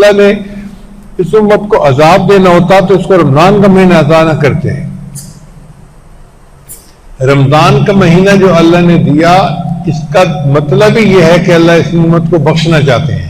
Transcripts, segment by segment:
اللہ نے اس امت کو عذاب دینا ہوتا تو اس کو رمضان کا مہینہ عطا نہ کرتے ہیں. رمضان کا مہینہ جو اللہ نے دیا اس کا مطلب ہی یہ ہے کہ اللہ اس امت کو بخشنا چاہتے ہیں.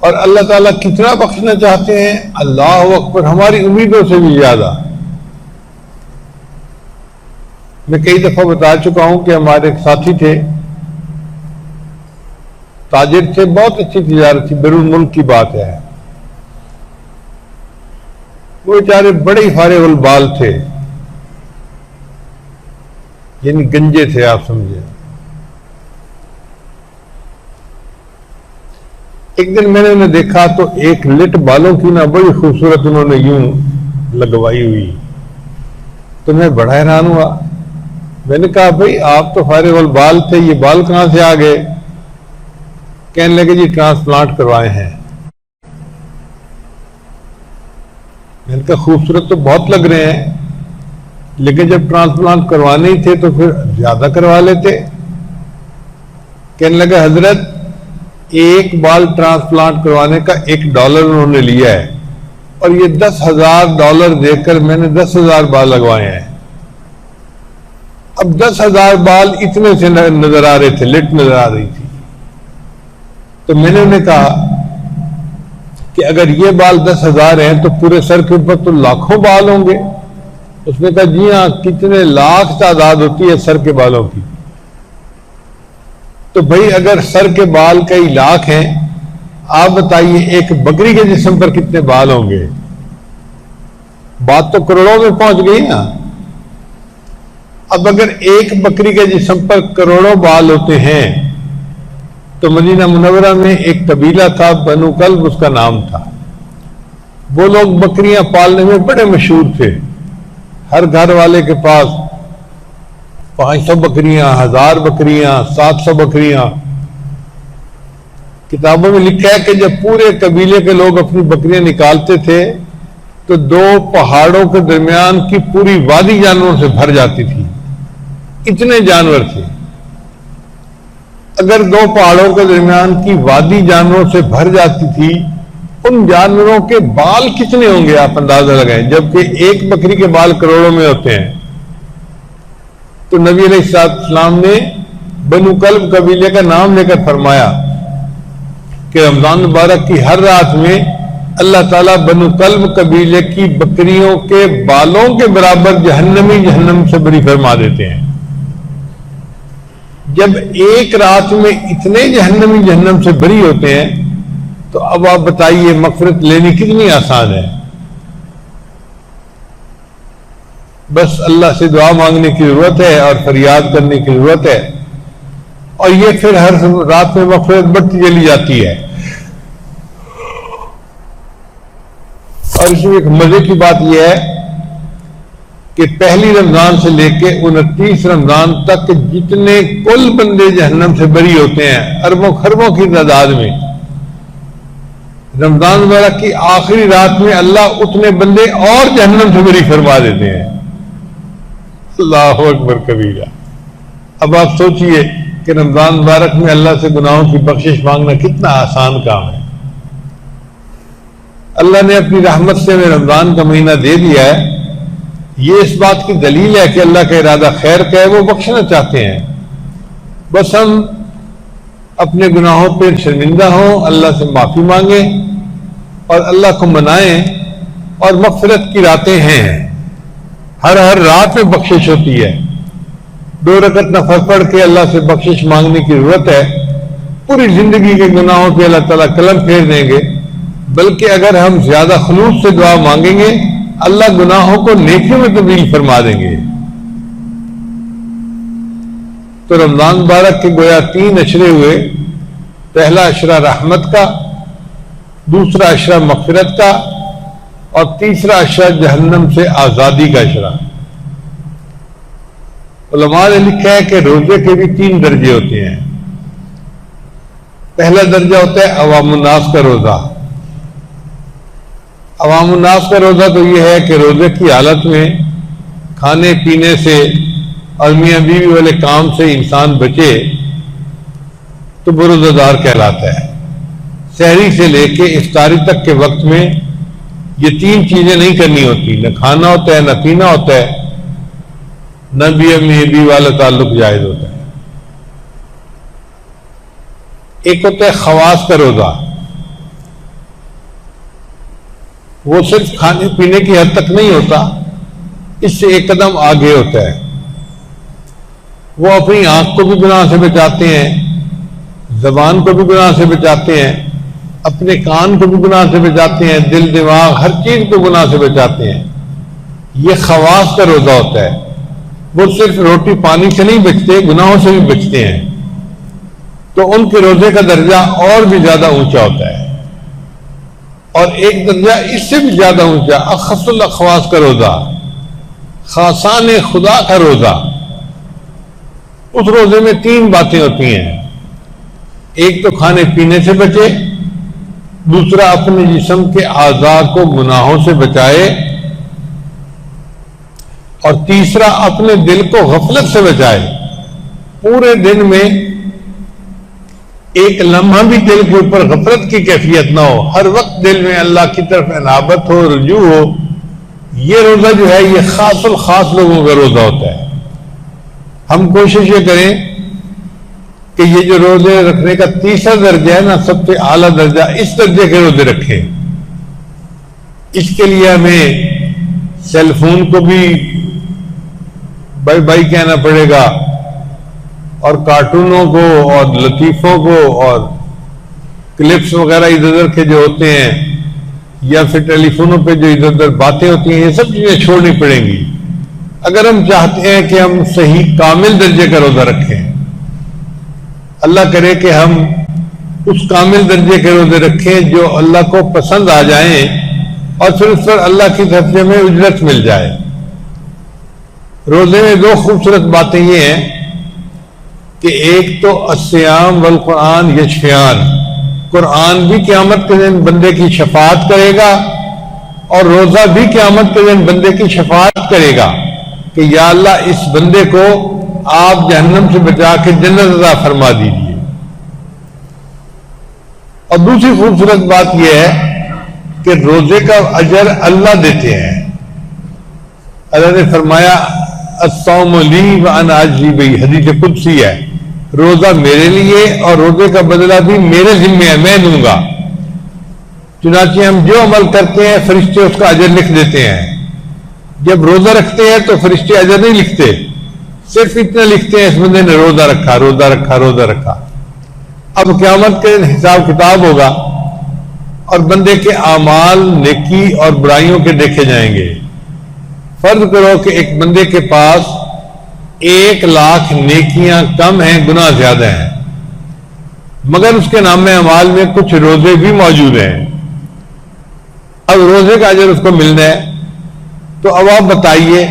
اور اللہ تعالیٰ کتنا بخشنا چاہتے ہیں؟ اللہ اکبر، ہماری امیدوں سے بھی زیادہ. میں کئی دفعہ بتا چکا ہوں کہ ہمارے ایک ساتھی تھے، تاجر تھے، بہت اچھی تجارت تھی، بیرون ملک کی بات ہے. وہ بیچارے بڑے ہی فارغ البال تھے، یعنی گنجے تھے، آپ سمجھے. ایک دن میں نے انہیں دیکھا تو ایک لٹ بالوں کی نا بڑی خوبصورت انہوں نے یوں لگوائی ہوئی، تو میں بڑا حیران ہوا. میں نے کہا بھئی آپ تو فارغ البال تھے، یہ بال کہاں سے آ گئے؟ کہنے لگے جی ٹرانسپلانٹ کروائے ہیں. میں نے کہا خوبصورت تو بہت لگ رہے ہیں، لیکن جب ٹرانسپلانٹ کروانے ہی تھے تو پھر زیادہ کروا لیتے. کہنے لگے حضرت ایک بال ٹرانسپلانٹ کروانے کا $1 انہوں نے لیا ہے، اور یہ $10,000 دے کر میں نے 10,000 بال لگوائے ہیں. اب 10,000 بال اتنے سے نظر آ رہے تھے، لٹ نظر آ رہی تھی. تو میں نے انہیں کہا کہ اگر یہ بال 10,000 ہیں تو پورے سر کے اوپر تو لاکھوں بال ہوں گے. اس نے کہا جی ہاں، کتنے لاکھ تعداد ہوتی ہے سر کے بالوں کی. تو بھائی اگر سر کے بال کئی لاکھ ہیں، آپ بتائیے ایک بکری کے جسم پر کتنے بال ہوں گے؟ بات تو کروڑوں میں پہنچ گئی نا. اب اگر ایک بکری کے جسم پر کروڑوں بال ہوتے ہیں تو مدینہ منورہ میں ایک قبیلہ تھا، بنو کلب اس کا نام تھا. وہ لوگ بکریاں پالنے میں بڑے مشہور تھے. ہر گھر والے کے پاس 500 بکریاں، 1000 بکریاں، 700 بکریاں. کتابوں میں لکھا ہے کہ جب پورے قبیلے کے لوگ اپنی بکریاں نکالتے تھے تو 2 پہاڑوں کے درمیان کی پوری وادی جانوروں سے بھر جاتی تھی. اتنے جانور تھے. اگر 2 پہاڑوں کے درمیان کی وادی جانوروں سے بھر جاتی تھی، ان جانوروں کے بال کتنے ہوں گے آپ اندازہ لگائیں، جبکہ ایک بکری کے بال کروڑوں میں ہوتے ہیں. تو نبی علیہ السلام نے بنو کلب قبیلے کا نام لے کر فرمایا کہ رمضان مبارک کی ہر رات میں اللہ تعالیٰ بنو کلب قبیلے کی بکریوں کے بالوں کے برابر جہنمی جہنم سے بری فرما دیتے ہیں. جب ایک رات میں اتنے جہنمی جہنم سے بری ہوتے ہیں تو اب آپ بتائیے مغفرت لینی کتنی آسان ہے. بس اللہ سے دعا مانگنے کی ضرورت ہے اور فریاد کرنے کی ضرورت ہے، اور یہ پھر ہر رات میں مغفرت بڑھتی چلی جاتی ہے. اور اس میں ایک مزے کی بات یہ ہے کہ پہلی رمضان سے لے کے 29 رمضان تک جتنے کل بندے جہنم سے بری ہوتے ہیں، اربوں خربوں کی تعداد میں، رمضان مبارک کی آخری رات میں اللہ اتنے بندے اور جہنم سے بری فرما دیتے ہیں. اللہ اکبر کبیرہ. اب آپ سوچئے کہ رمضان مبارک میں اللہ سے گناہوں کی بخشش مانگنا کتنا آسان کام ہے. اللہ نے اپنی رحمت سے ہمیں رمضان کا مہینہ دے دیا ہے. یہ اس بات کی دلیل ہے کہ اللہ کا ارادہ خیر کا ہے، وہ بخشنا چاہتے ہیں. بس ہم اپنے گناہوں پہ شرمندہ ہوں، اللہ سے معافی مانگیں اور اللہ کو منائیں. اور مغفرت کی راتیں ہیں، ہر رات میں بخشش ہوتی ہے. 2 رکعت نفل پڑھ کے اللہ سے بخشش مانگنے کی ضرورت ہے. پوری زندگی کے گناہوں پہ اللہ تعالیٰ قلم پھیر دیں گے. بلکہ اگر ہم زیادہ خلوص سے دعا مانگیں گے اللہ گناہوں کو نیکیوں میں تبدیل فرما دیں گے. تو رمضان مبارک کے گویا 3 اشرے ہوئے. پہلا اشرہ رحمت کا، دوسرا اشرہ مغفرت کا، اور تیسرا اشرہ جہنم سے آزادی کا اشرہ. علماء نے لکھا ہے کہ روزے کے بھی 3 درجے ہوتے ہیں. پہلا درجہ ہوتا ہے عوام الناس کا روزہ. عوام الناس کا روزہ تو یہ ہے کہ روزے کی حالت میں کھانے پینے سے اور میاں بیوی والے کام سے انسان بچے تو وہ روزہ دار کہلاتا ہے. سحری سے لے کے افطاری تک کے وقت میں یہ 3 چیزیں نہیں کرنی ہوتی، نہ کھانا ہوتا ہے، نہ پینا ہوتا ہے، نہ بھی امی ابی والا تعلق جائز ہوتا ہے۔ ایک ہوتا ہے خواص کا روزہ، وہ صرف کھانے پینے کی حد تک نہیں ہوتا، اس سے ایک قدم آگے ہوتا ہے۔ وہ اپنی آنکھ کو بھی گناہ سے بچاتے ہیں، زبان کو بھی گناہ سے بچاتے ہیں، اپنے کان کو بھی گناہ سے بچاتے ہیں، دل دماغ ہر چیز کو گناہ سے بچاتے ہیں۔ یہ خواص کا روزہ ہوتا ہے۔ وہ صرف روٹی پانی سے نہیں بچتے، گناہوں سے بھی بچتے ہیں، تو ان کے روزے کا درجہ اور بھی زیادہ اونچا ہوتا ہے۔ اور ایک درجہ اس سے بھی زیادہ اونچا اخص الاخواص کا روزہ، خاصان خدا کا روزہ۔ اس روزے میں 3 باتیں ہوتی ہیں، ایک تو کھانے پینے سے بچے، دوسرا اپنے جسم کے اعضاء کو گناہوں سے بچائے، اور تیسرا اپنے دل کو غفلت سے بچائے۔ پورے دن میں ایک لمحہ بھی دل کے اوپر غفلت کی کیفیت نہ ہو، ہر وقت دل میں اللہ کی طرف انابت ہو، رجوع ہو۔ یہ روزہ جو ہے یہ خاص الخاص لوگوں کا روزہ ہوتا ہے۔ ہم کوشش یہ کریں کہ یہ جو روزے رکھنے کا تیسرا درجہ ہے نا، سب سے اعلیٰ درجہ، اس درجے کے روزے رکھیں۔ اس کے لیے ہمیں سیل فون کو بھی بائی بائی کہنا پڑے گا، اور کارٹونوں کو اور لطیفوں کو اور کلپس وغیرہ ادھر ادھر کے جو ہوتے ہیں، یا پھر ٹیلی فونوں پہ جو ادھر ادھر باتیں ہوتی ہیں، یہ سب چیزیں چھوڑنی پڑیں گی اگر ہم چاہتے ہیں کہ ہم صحیح کامل درجے کا روزہ رکھیں۔ اللہ کرے کہ ہم اس کامل درجے کے روزے رکھیں جو اللہ کو پسند آ جائیں، اور پھر اس پر اللہ کی طرف سے ہمیں اجرت مل جائے۔ روزے میں 2 خوبصورت باتیں یہ ہیں کہ ایک تو الصیام والقرآن یشفیان، قرآن بھی قیامت کے دن بندے کی شفاعت کرے گا، اور روزہ بھی قیامت کے دن بندے کی شفاعت کرے گا کہ یا اللہ اس بندے کو آپ جہنم سے بچا کے جنت عطا فرما دیجیے۔ اور دوسری خوبصورت بات یہ ہے کہ روزے کا اجر اللہ دیتے ہیں۔ اللہ نے فرمایا الصوم لی وانا اجزی بہ، حدیث قدسی ہے، روزہ میرے لیے اور روزے کا بدلہ بھی میرے ذمہ ہے، میں دوں گا۔ چنانچہ ہم جو عمل کرتے ہیں فرشتے اس کا اجر لکھ دیتے ہیں۔ جب روزہ رکھتے ہیں تو فرشتے اجر نہیں لکھتے، صرف اتنا لکھتے ہیں اس بندے نے روزہ رکھا، روزہ رکھا، روزہ رکھا۔ اب قیامت کے دن حساب کتاب ہوگا، اور بندے کے اعمال نیکی اور برائیوں کے دیکھے جائیں گے۔ فرض کرو کہ ایک بندے کے پاس 1,00,000 نیکیاں کم ہیں، گناہ زیادہ ہیں، مگر اس کے نام اعمال میں کچھ روزے بھی موجود ہیں۔ اب روزے کا اجر اس کو ملنا ہے، تو اب آپ بتائیے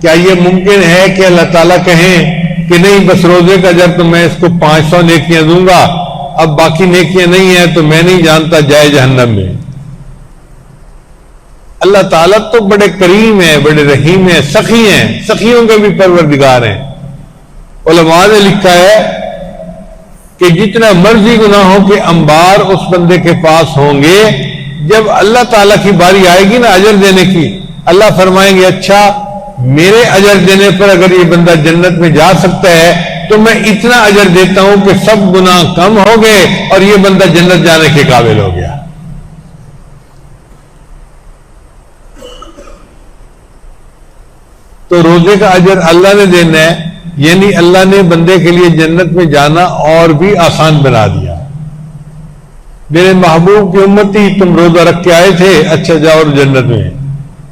کیا یہ ممکن ہے کہ اللہ تعالیٰ کہیں کہ نہیں بس روزے کا اجر تو میں اس کو 500 نیکیاں دوں گا، اب باقی نیکیاں نہیں ہیں تو میں نہیں جانتا، جائے جہنم میں۔ اللہ تعالیٰ تو بڑے کریم ہیں، بڑے رحیم ہیں، سخی ہیں، سخیوں کے بھی پروردگار ہیں۔ علماء نے لکھا ہے کہ جتنا مرضی گناہوں کے انبار اس بندے کے پاس ہوں گے، جب اللہ تعالیٰ کی باری آئے گی نا اجر دینے کی، اللہ فرمائیں گے اچھا میرے اجر دینے پر اگر یہ بندہ جنت میں جا سکتا ہے تو میں اتنا اجر دیتا ہوں کہ سب گناہ کم ہو گئے اور یہ بندہ جنت جانے کے قابل ہو گیا۔ تو روزے کا اجر اللہ نے دینا ہے، یعنی اللہ نے بندے کے لیے جنت میں جانا اور بھی آسان بنا دیا۔ میرے محبوب کی امتی تم روزہ رکھ کے آئے تھے، اچھا جاؤ جنت میں،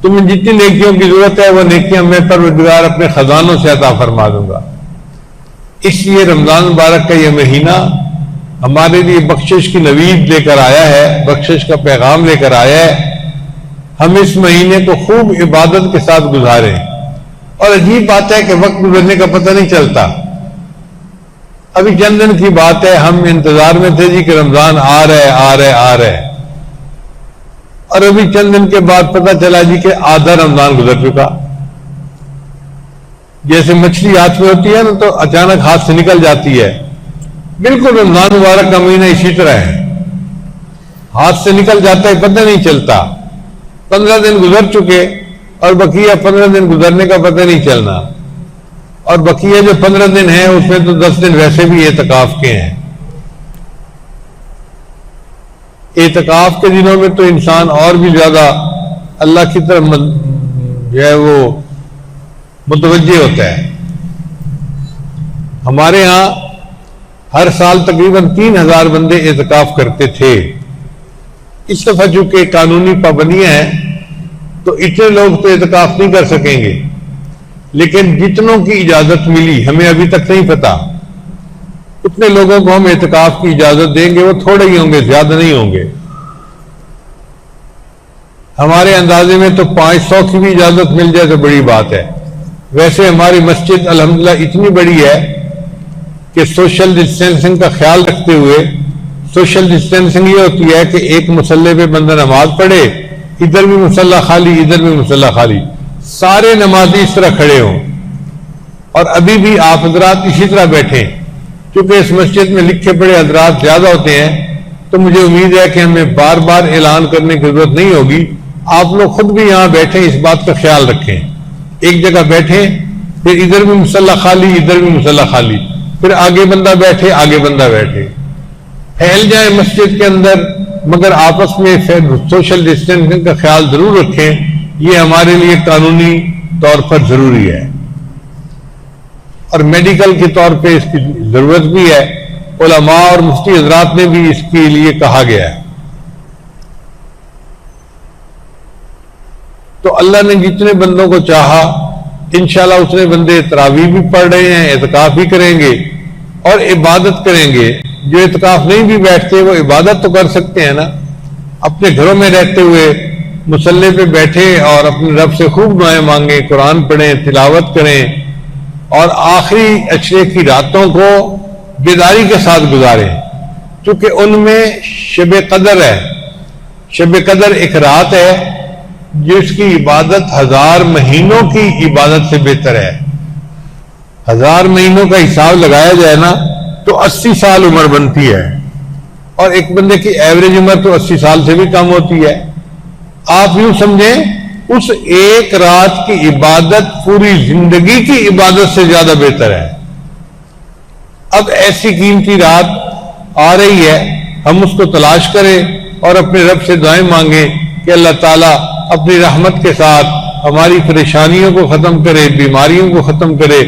تمہیں جتنی نیکیوں کی ضرورت ہے وہ نیکیاں میں پروردگار اپنے خزانوں سے عطا فرما دوں گا۔ اس لیے رمضان مبارک کا یہ مہینہ ہمارے لیے بخشش کی نوید لے کر آیا ہے، بخشش کا پیغام لے کر آیا ہے۔ ہم اس مہینے کو خوب عبادت کے ساتھ گزاریں، اور عجیب بات ہے کہ وقت گزرنے کا پتہ نہیں چلتا۔ ابھی چند دن کی بات ہے، ہم انتظار میں تھے جی کہ رمضان آ رہا ہے، اور ابھی چند دن کے بعد پتہ چلا جی کہ آدھا رمضان گزر چکا۔ جیسے مچھلی ہاتھ میں ہوتی ہے نا تو اچانک ہاتھ سے نکل جاتی ہے، بالکل رمضان مبارک کا مہینہ اسی طرح ہے۔ ہاتھ سے نکل جاتا ہے پتہ نہیں چلتا، 15 دن گزر چکے اور بقیہ 15 دن گزرنے کا پتہ نہیں چلنا، اور بقیہ جو 15 دن ہیں اس میں تو 10 دن ویسے بھی اعتکاف کے ہیں۔ اعتکاف کے دنوں میں تو انسان اور بھی زیادہ اللہ کی طرف جو ہے وہ متوجہ ہوتا ہے۔ ہمارے ہاں ہر سال تقریباً 3000 بندے اعتکاف کرتے تھے۔ اس دفعہ چونکہ قانونی پابندیاں ہیں تو اتنے لوگ تو اعتکاف نہیں کر سکیں گے، لیکن جتنوں کی اجازت ملی، ہمیں ابھی تک نہیں پتا، اتنے لوگوں کو ہم اعتکاف کی اجازت دیں گے۔ وہ تھوڑے ہی ہوں گے، زیادہ نہیں ہوں گے۔ ہمارے اندازے میں تو 500 کی بھی اجازت مل جائے تو بڑی بات ہے۔ ویسے ہماری مسجد الحمدللہ اتنی بڑی ہے کہ سوشل ڈسٹینسنگ کا خیال رکھتے ہوئے، سوشل ڈسٹینسنگ یہ ہوتی ہے کہ ایک مصلے پہ بندہ نماز پڑھے، ادھر بھی مصلی خالی، ادھر بھی مصلی خالی، سارے نمازی اس طرح کھڑے ہوں، اور ابھی بھی آپ حضرات اسی طرح بیٹھیں۔ کیونکہ اس مسجد میں لکھے پڑے حضرات زیادہ ہوتے ہیں تو مجھے امید ہے کہ ہمیں بار بار اعلان کرنے کی ضرورت نہیں ہوگی۔ آپ لوگ خود بھی یہاں بیٹھیں، اس بات کا خیال رکھیں، ایک جگہ بیٹھیں، پھر ادھر بھی مصلی خالی، ادھر بھی مصلی خالی، پھر آگے بندہ بیٹھے، آگے بندہ بیٹھے، پھیل جائیں مسجد کے اندر، مگر آپس میں سوشل ڈسٹینسنگ کا خیال ضرور رکھیں۔ یہ ہمارے لیے قانونی طور پر ضروری ہے، اور میڈیکل کے طور پہ اس کی ضرورت بھی ہے۔ علماء اور مفتی حضرات نے بھی اس کے لیے کہا گیا ہے۔ تو اللہ نے جتنے بندوں کو چاہا انشاءاللہ اتنے بندے تراویح بھی پڑھ رہے ہیں، اعتکاف بھی کریں گے اور عبادت کریں گے۔ جو اعتکاف نہیں بھی بیٹھتے وہ عبادت تو کر سکتے ہیں نا، اپنے گھروں میں رہتے ہوئے مصلی پہ بیٹھے اور اپنے رب سے خوب دعائیں مانگیں، قرآن پڑھیں، تلاوت کریں، اور آخری عشرے کی راتوں کو بیداری کے ساتھ گزاریں، کیونکہ ان میں شب قدر ہے۔ شب قدر ایک رات ہے جس کی عبادت 1000 مہینوں کی عبادت سے بہتر ہے۔ 1000 مہینوں کا حساب لگایا جائے نا تو 80 سال عمر بنتی ہے، اور ایک بندے کی ایوریج عمر تو 80 سال سے بھی کم ہوتی ہے۔ آپ یوں سمجھیں اس ایک رات کی عبادت پوری زندگی کی عبادت سے زیادہ بہتر ہے۔ اب ایسی قیمتی رات آ رہی ہے، ہم اس کو تلاش کریں اور اپنے رب سے دعائیں مانگیں کہ اللہ تعالیٰ اپنی رحمت کے ساتھ ہماری پریشانیوں کو ختم کرے، بیماریوں کو ختم کرے۔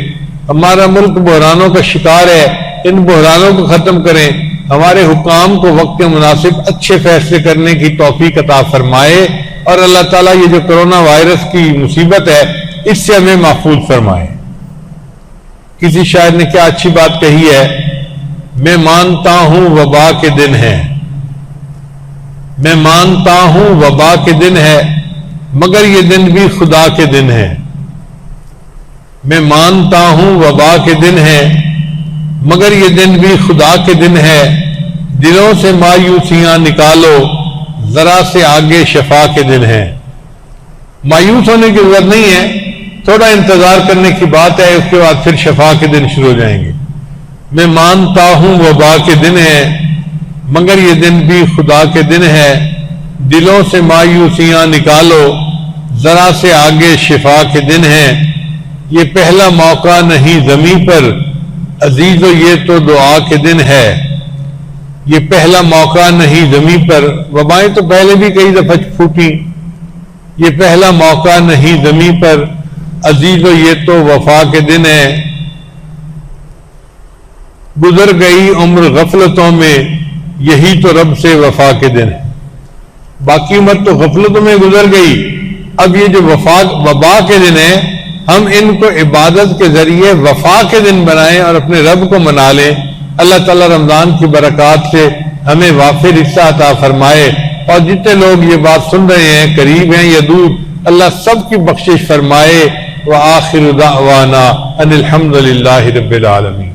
ہمارا ملک بحرانوں کا شکار ہے، ان بحرانوں کو ختم کریں، ہمارے حکام کو وقت مناسب اچھے فیصلے کرنے کی توفیق عطا فرمائے، اور اللہ تعالیٰ یہ جو کرونا وائرس کی مصیبت ہے اس سے ہمیں محفوظ فرمائے۔ کسی شاعر نے کیا اچھی بات کہی ہے، میں مانتا ہوں وبا کے دن ہے، میں مانتا ہوں وبا کے دن ہے، مگر یہ دن بھی خدا کے دن ہے۔ میں مانتا ہوں وبا کے دن ہے، مگر یہ دن بھی خدا کے دن ہے۔ دلوں سے مایوسیاں نکالو، ذرا سے آگے شفا کے دن ہے۔ مایوس ہونے کی ضرورت نہیں ہے، تھوڑا انتظار کرنے کی بات ہے، اس کے بعد پھر شفا کے دن شروع ہو جائیں گے۔ میں مانتا ہوں وبا کے دن ہے، مگر یہ دن بھی خدا کے دن ہے۔ دلوں سے مایوسیاں نکالو، ذرا سے آگے شفا کے دن ہے۔ یہ پہلا موقع نہیں زمیں پر، عزیزو یہ تو دعا کے دن ہے۔ یہ پہلا موقع نہیں زمیں پر، وبائیں تو پہلے بھی کئی دفعہ پھوٹی، یہ پہلا موقع نہیں زمیں پر، عزیزو یہ تو وفا کے دن ہے۔ گزر گئی عمر غفلتوں میں، یہی تو رب سے وفا کے دن ہے۔ باقی عمر تو غفلتوں میں گزر گئی، اب یہ جو وبا کے دن ہے ہم ان کو عبادت کے ذریعے وفا کے دن بنائیں اور اپنے رب کو منا لیں۔ اللہ تعالیٰ رمضان کی برکات سے ہمیں وافر حصہ عطا فرمائے، اور جتنے لوگ یہ بات سن رہے ہیں قریب ہیں یا دور، اللہ سب کی بخشش فرمائے۔ وآخر دعوانا ان الحمد للہ رب العالمین۔